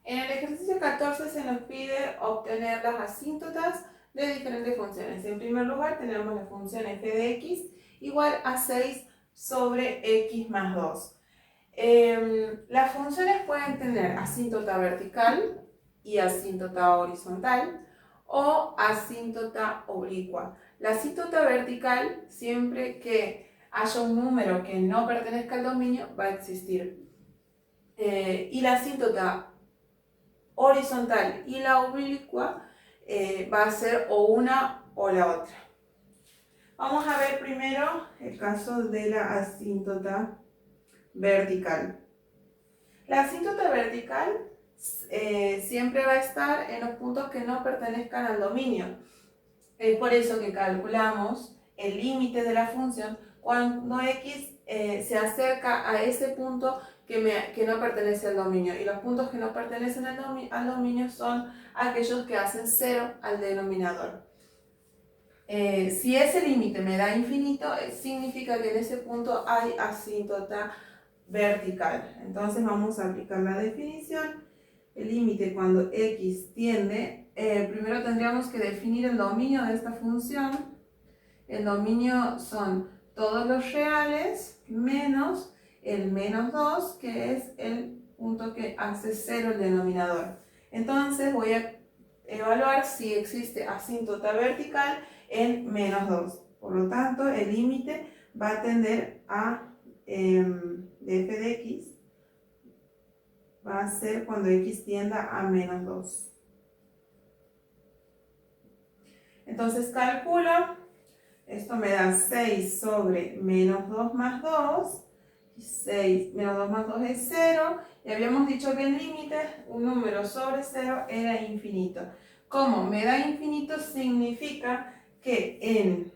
En el ejercicio 14 se nos pide obtener las asíntotas de diferentes funciones. En primer lugar tenemos la función f de x igual a 6 sobre x más 2. Las funciones pueden tener asíntota vertical y asíntota horizontal o asíntota oblicua. La asíntota vertical, siempre que haya un número que no pertenezca al dominio, va a existir. Y la asíntota horizontal y la oblicua va a ser o una o la otra. Vamos a ver primero el caso de la asíntota vertical. La asíntota vertical siempre va a estar en los puntos que no pertenezcan al dominio. Es por eso que calculamos el límite de la función cuando x se acerca a ese punto que no pertenece al dominio. Y los puntos que no pertenecen al dominio son aquellos que hacen 0 al denominador. Si ese límite me da infinito, significa que en ese punto hay asíntota vertical. Entonces vamos a aplicar la definición. El límite cuando x tiende, primero tendríamos que definir el dominio de esta función. El dominio son todos los reales menos el menos 2, que es el punto que hace 0 el denominador. Entonces voy a evaluar si existe asíntota vertical en menos 2. Por lo tanto, el límite va a tender a de f de x va a ser cuando x tienda a menos 2. Entonces calculo, esto me da 6 sobre menos 2 más 2, 6 menos 2 más 2 es 0, y habíamos dicho que el límite, un número sobre 0, era infinito. Como me da infinito, significa que en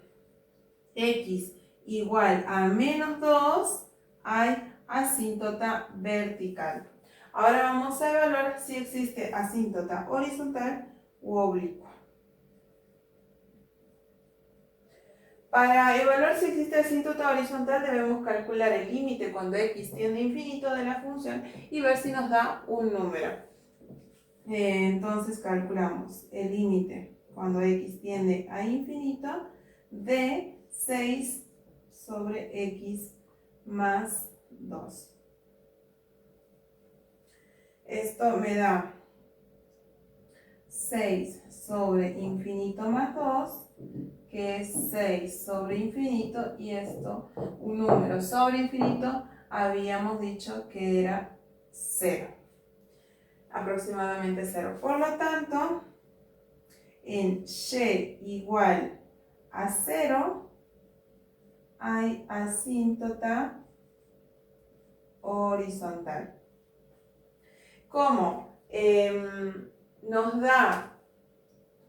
x igual a menos 2 hay asíntota vertical. Ahora vamos a evaluar si existe asíntota horizontal u oblicua. Para evaluar si existe asíntota horizontal debemos calcular el límite cuando x tiende a infinito de la función y ver si nos da un número. Entonces calculamos el límite cuando x tiende a infinito de 6 sobre x más 2. Esto me da 6 sobre infinito más 2, que es 6 sobre infinito, y esto, un número sobre infinito, habíamos dicho que era 0. Aproximadamente 0. Por lo tanto, en y igual a 0 hay asíntota horizontal. Como nos da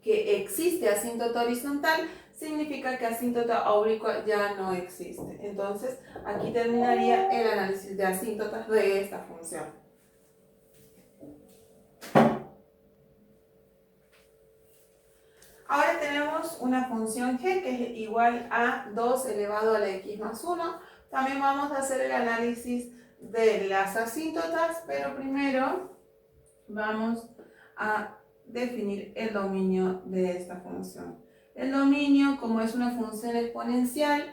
que existe asíntota horizontal, significa que asíntota oblicua ya no existe. Entonces, aquí terminaría el análisis de asíntotas de esta función. Ahora tenemos una función g que es igual a 2 elevado a la x más 1. También vamos a hacer el análisis de las asíntotas, pero primero vamos a definir el dominio de esta función. El dominio, como es una función exponencial,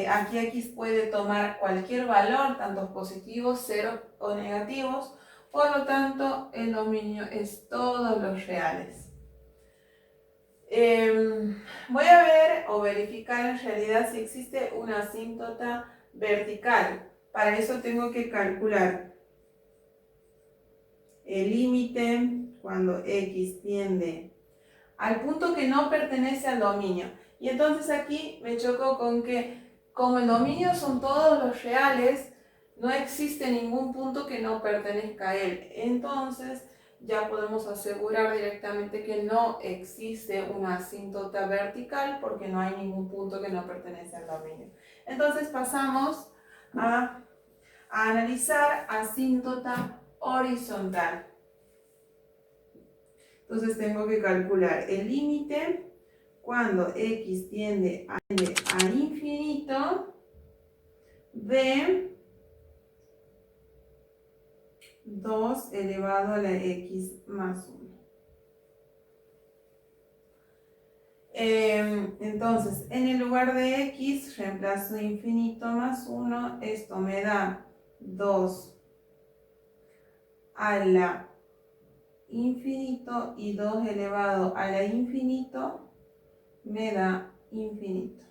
aquí x puede tomar cualquier valor, tanto positivos, cero o negativos. Por lo tanto, el dominio es todos los reales. Voy a ver o verificar en realidad si existe una asíntota vertical. Para eso tengo que calcular el límite cuando x tiende al punto que no pertenece al dominio. Y entonces aquí me choco con que, como el dominio son todos los reales, no existe ningún punto que no pertenezca a él. Entonces ya podemos asegurar directamente que no existe una asíntota vertical porque no hay ningún punto que no pertenece al dominio. Entonces pasamos a analizar asíntota horizontal. Entonces tengo que calcular el límite cuando x tiende a infinito de 2 elevado a la x más 1. Entonces, en el lugar de x, reemplazo infinito más 1. Esto me da 2 a la infinito y 2 elevado a la infinito me da infinito.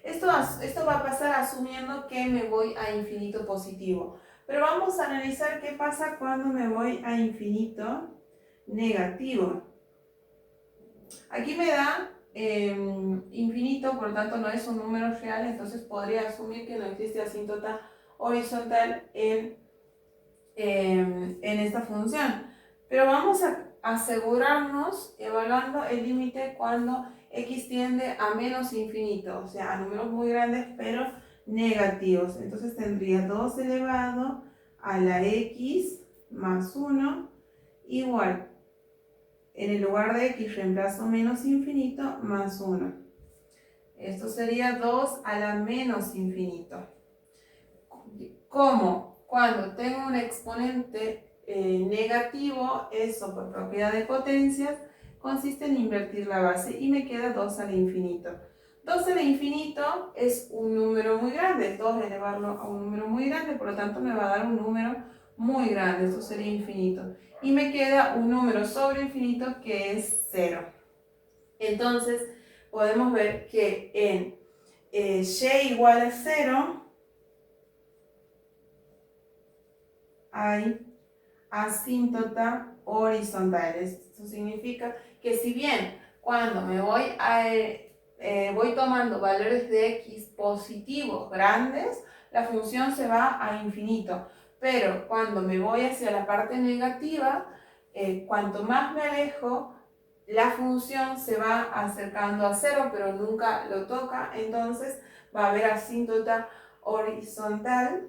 Esto va a pasar asumiendo que me voy a infinito positivo. Pero vamos a analizar qué pasa cuando me voy a infinito negativo. Aquí me da infinito, por lo tanto no es un número real, entonces podría asumir que no existe asíntota horizontal en esta función. Pero vamos a asegurarnos evaluando el límite cuando x tiende a menos infinito, o sea, a números muy grandes pero negativos. Entonces tendría 2 elevado a la x más 1 igual, en el lugar de x reemplazo menos infinito más 1. Esto sería 2 a la menos infinito. ¿Cómo? Cuando tengo un exponente negativo, eso por propiedad de potencias, consiste en invertir la base y me queda 2 al infinito. 2 al infinito es un número muy grande, 2 elevarlo a un número muy grande, por lo tanto me va a dar un número muy grande, esto sería infinito. Y me queda un número sobre infinito que es 0. Entonces podemos ver que en y igual a 0, hay asíntota horizontal. Esto significa que si bien cuando me voy tomando valores de x positivos grandes, la función se va a infinito. Pero cuando me voy hacia la parte negativa, cuanto más me alejo, la función se va acercando a 0, pero nunca lo toca. Entonces va a haber asíntota horizontal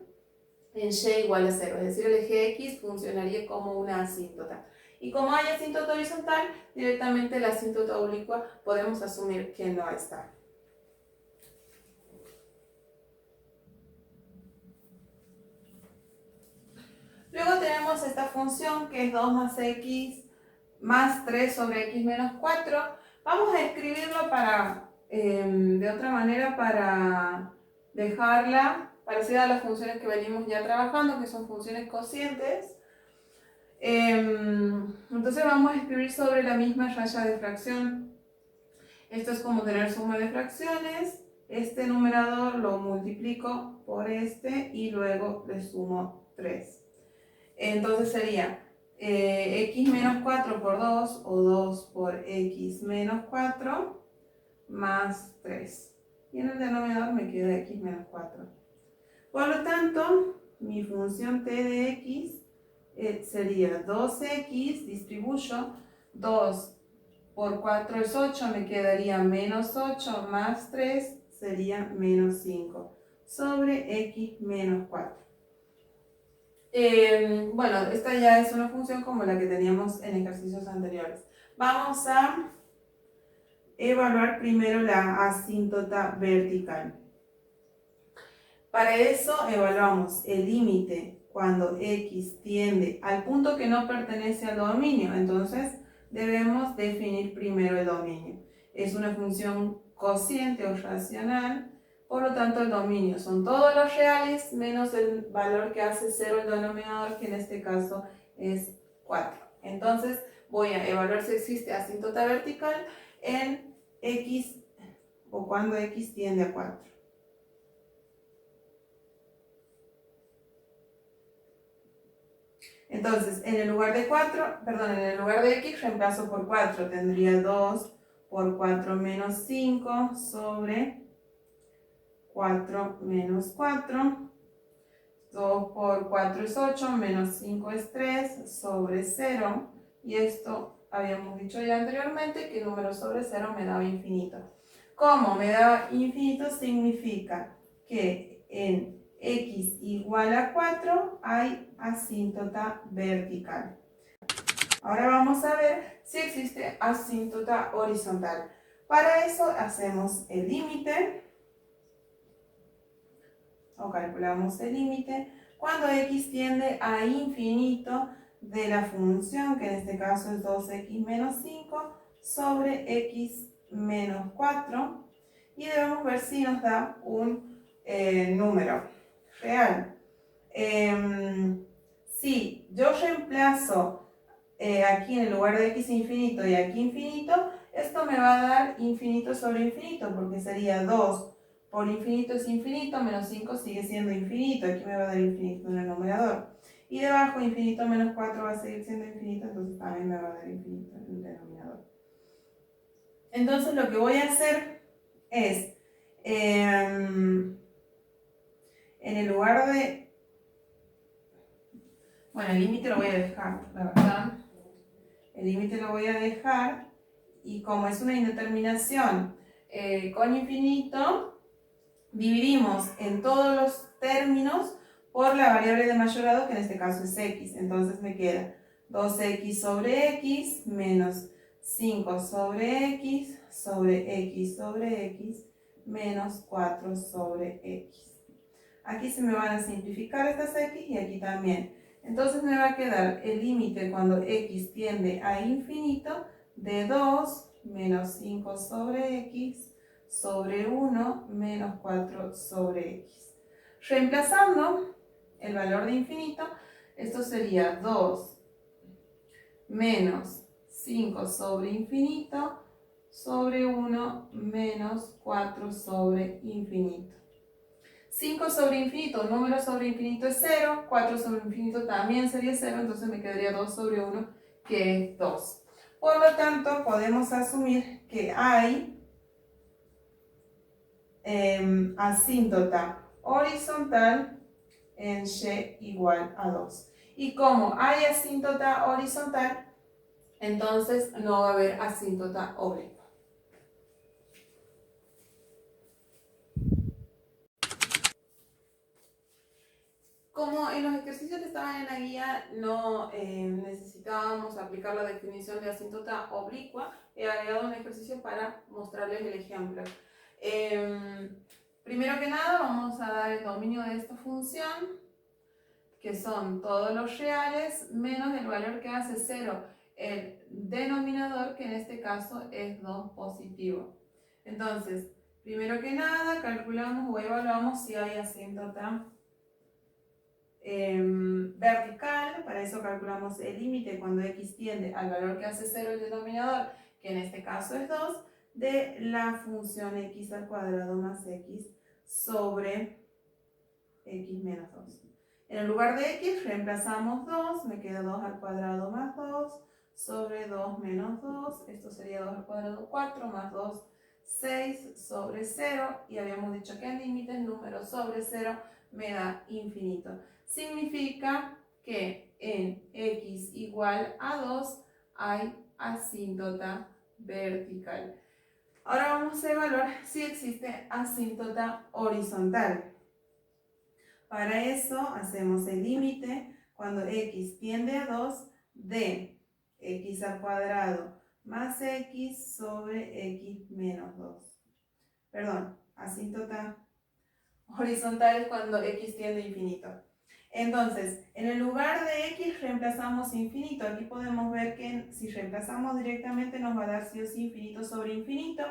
en y igual a 0, es decir, el eje X funcionaría como una asíntota. Y como hay asíntota horizontal, directamente la asíntota oblicua podemos asumir que no está. Luego tenemos esta función que es 2 más x más 3 sobre x menos 4. Vamos a escribirlo de otra manera para dejarla parecida a las funciones que venimos ya trabajando, que son funciones cocientes. Entonces vamos a escribir sobre la misma raya de fracción. Esto es como tener suma de fracciones. Este numerador lo multiplico por este y luego le sumo 3. Entonces sería x menos 4 por 2 o 2 por x menos 4 más 3. Y en el denominador me queda x menos 4. Por lo tanto, mi función t de x sería 2x, distribuyo 2 por 4 es 8, me quedaría menos 8 más 3 sería menos 5 sobre x menos 4. Bueno, esta ya es una función como la que teníamos en ejercicios anteriores. Vamos a evaluar primero la asíntota vertical. Para eso evaluamos el límite cuando x tiende al punto que no pertenece al dominio. Entonces debemos definir primero el dominio. Es una función cociente o racional, por lo tanto el dominio son todos los reales menos el valor que hace 0 el denominador, que en este caso es 4. Entonces voy a evaluar si existe asíntota vertical en x o cuando x tiende a 4. Entonces, en el lugar de x reemplazo por 4, tendría 2 por 4 menos 5 sobre 4 menos 4. 2 por 4 es 8, menos 5 es 3 sobre 0. Y esto habíamos dicho ya anteriormente que número sobre 0 me daba infinito. Como me daba infinito significa que en x igual a 4 hay asíntota vertical. Ahora vamos a ver si existe asíntota horizontal. Para eso hacemos el límite o calculamos el límite cuando x tiende a infinito de la función, que en este caso es 2x menos 5, sobre x menos 4, y debemos ver si nos da un número real. Si yo reemplazo aquí en el lugar de x infinito y aquí infinito, esto me va a dar infinito sobre infinito, porque sería 2 por infinito es infinito, menos 5 sigue siendo infinito, aquí me va a dar infinito en el numerador. Y debajo infinito menos 4 va a seguir siendo infinito, entonces también me va a dar infinito en el denominador. Entonces lo que voy a hacer es, en el lugar de... Bueno, el límite lo voy a dejar, la verdad. El límite lo voy a dejar, y como es una indeterminación con infinito, dividimos en todos los términos por la variable de mayor grado, que en este caso es x. Entonces me queda 2x sobre x menos 5 sobre x sobre x menos 4 sobre x. Aquí se me van a simplificar estas x y aquí también. Entonces me va a quedar el límite cuando x tiende a infinito de 2 menos 5 sobre x sobre 1 menos 4 sobre x. Reemplazando el valor de infinito, esto sería 2 menos 5 sobre infinito sobre 1 menos 4 sobre infinito. 5 sobre infinito, número sobre infinito es 0, 4 sobre infinito también sería 0, entonces me quedaría 2 sobre 1, que es 2. Por lo tanto, podemos asumir que hay asíntota horizontal en y igual a 2. Y como hay asíntota horizontal, entonces no va a haber asíntota oblicua. Como en los ejercicios que estaban en la guía no necesitábamos aplicar la definición de asíntota oblicua, he agregado un ejercicio para mostrarles el ejemplo. Primero que nada vamos a dar el dominio de esta función, que son todos los reales menos el valor que hace 0, el denominador, que en este caso es 2 positivo. Entonces, primero que nada calculamos o evaluamos si hay asíntota vertical. Para eso calculamos el límite cuando x tiende al valor que hace 0 el denominador, que en este caso es 2, de la función x al cuadrado más x sobre x menos 2. En el lugar de x reemplazamos 2, me queda 2 al cuadrado más 2 sobre 2 menos 2, esto sería 2 al cuadrado 4 más 2, 6 sobre 0, y habíamos dicho que el límite número sobre 0 me da infinito. Significa que en x igual a 2 hay asíntota vertical. Ahora vamos a evaluar si existe asíntota horizontal. Para eso hacemos el límite cuando x tiende a 2 de x al cuadrado más x sobre x menos 2. Perdón, asíntota horizontal es cuando x tiende a infinito. Entonces, en el lugar de x reemplazamos infinito. Aquí podemos ver que si reemplazamos directamente nos va a dar sí o sí infinito sobre infinito,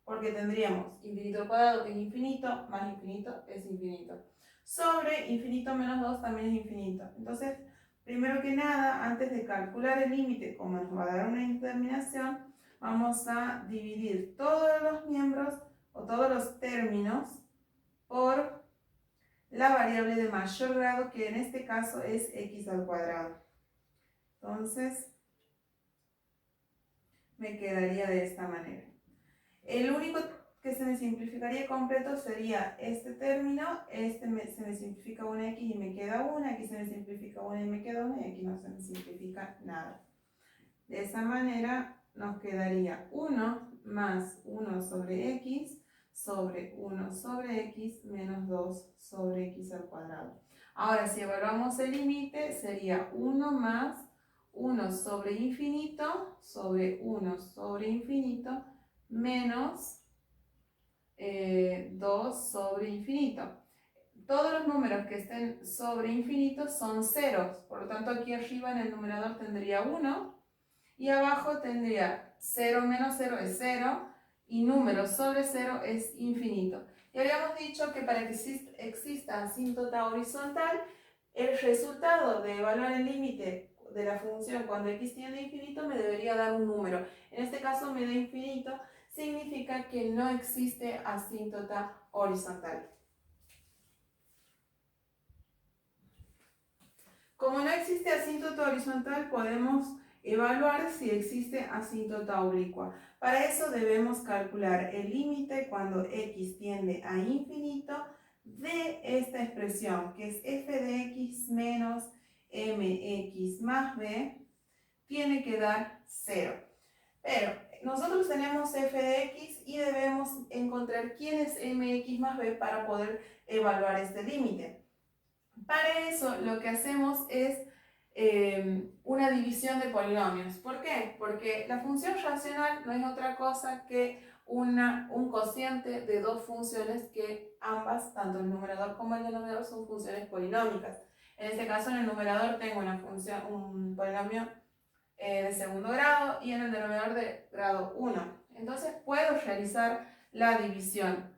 porque tendríamos infinito al cuadrado, que es infinito, más infinito es infinito. Sobre infinito menos 2 también es infinito. Entonces, primero que nada, antes de calcular el límite, como nos va a dar una indeterminación, vamos a dividir todos los miembros o todos los términos por la variable de mayor grado, que en este caso es x al cuadrado. Entonces, me quedaría de esta manera. El único que se me simplificaría completo sería este término, se me simplifica una x y me queda una, aquí se me simplifica una y me queda una, y aquí no se me simplifica nada. De esa manera nos quedaría 1 más 1 sobre x sobre 1 sobre x menos 2 sobre x al cuadrado. Ahora, si evaluamos el límite, sería 1 más 1 sobre infinito sobre 1 sobre infinito menos 2 sobre infinito. todos los números que estén sobre infinito son ceros. Por lo tanto, aquí arriba en el numerador tendría 1 y abajo tendría 0 menos 0 es 0 y número sobre 0 es infinito. Y habíamos dicho que para que exista asíntota horizontal, el resultado de evaluar el límite de la función cuando x tiende a infinito me debería dar un número. En este caso me da infinito, significa que no existe asíntota horizontal. Como no existe asíntota horizontal, podemos evaluar si existe asíntota oblicua. Para eso debemos calcular el límite cuando x tiende a infinito de esta expresión, que es f de x menos mx más b, tiene que dar 0. Pero nosotros tenemos f de x y debemos encontrar quién es mx más b para poder evaluar este límite. Para eso lo que hacemos es una división de polinomios. ¿Por qué? Porque la función racional no es otra cosa que un cociente de dos funciones que ambas, tanto el numerador como el denominador, son funciones polinómicas. En este caso, en el numerador tengo un polinomio de segundo grado y en el denominador de grado 1. Entonces puedo realizar la división.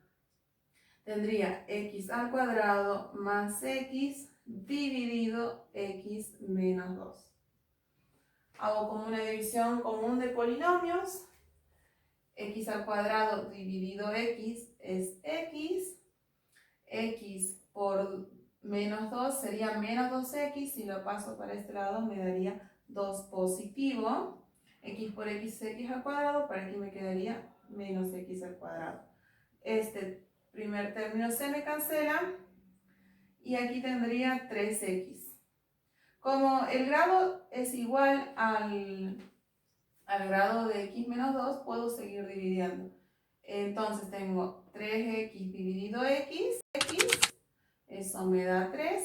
Tendría x al cuadrado más x dividido x menos 2. Hago como una división común de polinomios. X al cuadrado dividido x es x. X por menos 2 sería menos 2x. Si lo paso para este lado me daría 2 positivo. X por x es x al cuadrado. Para aquí me quedaría menos x al cuadrado. Este primer término se me cancela y aquí tendría 3x. Como el grado es igual al grado de x menos 2, puedo seguir dividiendo. Entonces tengo 3x dividido x, eso me da 3.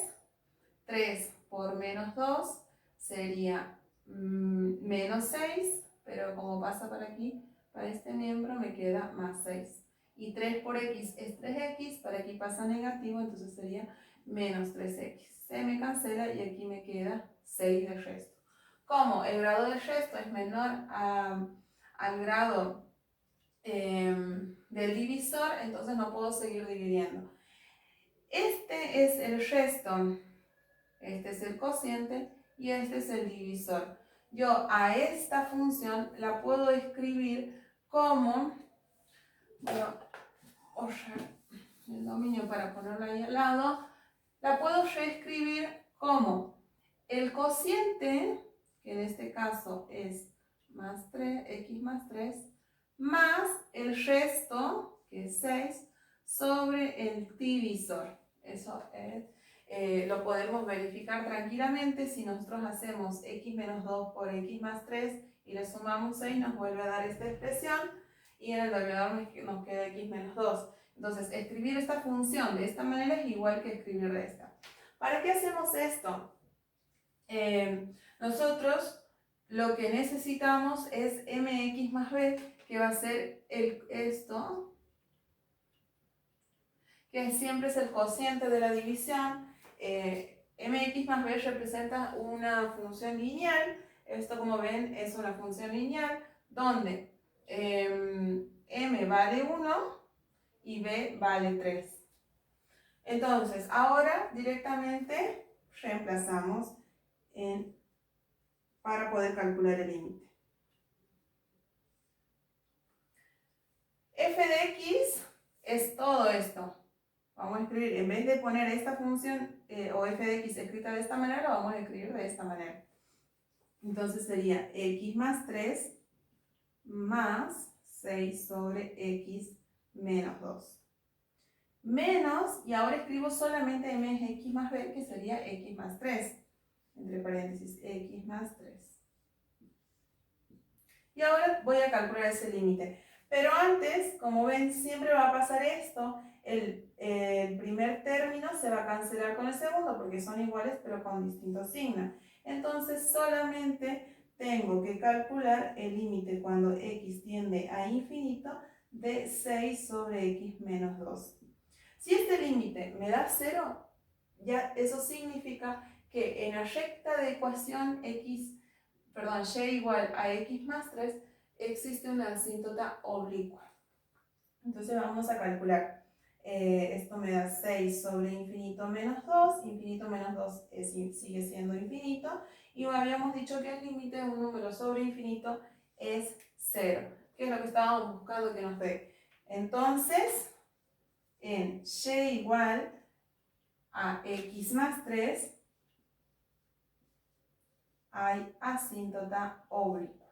3 por menos 2 sería menos 6, pero como pasa para aquí, para este miembro me queda más 6. Y 3 por x es 3x, para aquí pasa negativo, entonces sería menos 3x. Se me cancela y aquí me queda 6 de resto. Como el grado de resto es menor al grado del divisor, entonces no puedo seguir dividiendo. Este es el resto, este es el cociente y este es el divisor. Yo a esta función la puedo escribir como, voy a borrar el dominio para ponerlo ahí al lado, la puedo reescribir como el cociente, que en este caso es más 3, x más 3, más el resto, que es 6, sobre el divisor. Eso lo podemos verificar tranquilamente. Si nosotros hacemos x menos 2 por x más 3 y le sumamos 6, nos vuelve a dar esta expresión y en el denominador nos queda x menos 2. Entonces, escribir esta función de esta manera es igual que escribir de esta. ¿Para qué hacemos esto? Nosotros lo que necesitamos es mx más b, que va a ser esto, que siempre es el cociente de la división. Mx más b representa una función lineal. Esto, como ven, es una función lineal donde m vale 1 y b vale 3. Entonces, ahora directamente reemplazamos para poder calcular el límite. F de x es todo esto. Vamos a escribir, en vez de poner esta función o f de x escrita de esta manera, lo vamos a escribir de esta manera. Entonces sería x más 3 más 6 sobre x menos 2. Menos, y ahora escribo solamente mx más b, que sería x más 3. Entre paréntesis, x más 3. Y ahora voy a calcular ese límite. Pero antes, como ven, siempre va a pasar esto. El primer término se va a cancelar con el segundo porque son iguales pero con distintos signos. Entonces solamente tengo que calcular el límite cuando x tiende a infinito de 6 sobre x menos 2. Si este límite me da 0, ya eso significa que en la recta de ecuación y igual a x más 3 existe una asíntota oblicua. Entonces vamos a calcular. Esto me da 6 sobre infinito menos 2. Infinito menos 2 sigue siendo infinito. Y habíamos dicho que el límite de un número sobre infinito es 0, que es lo que estábamos buscando que nos dé. Entonces, en y igual a x más 3 hay asíntota oblicua.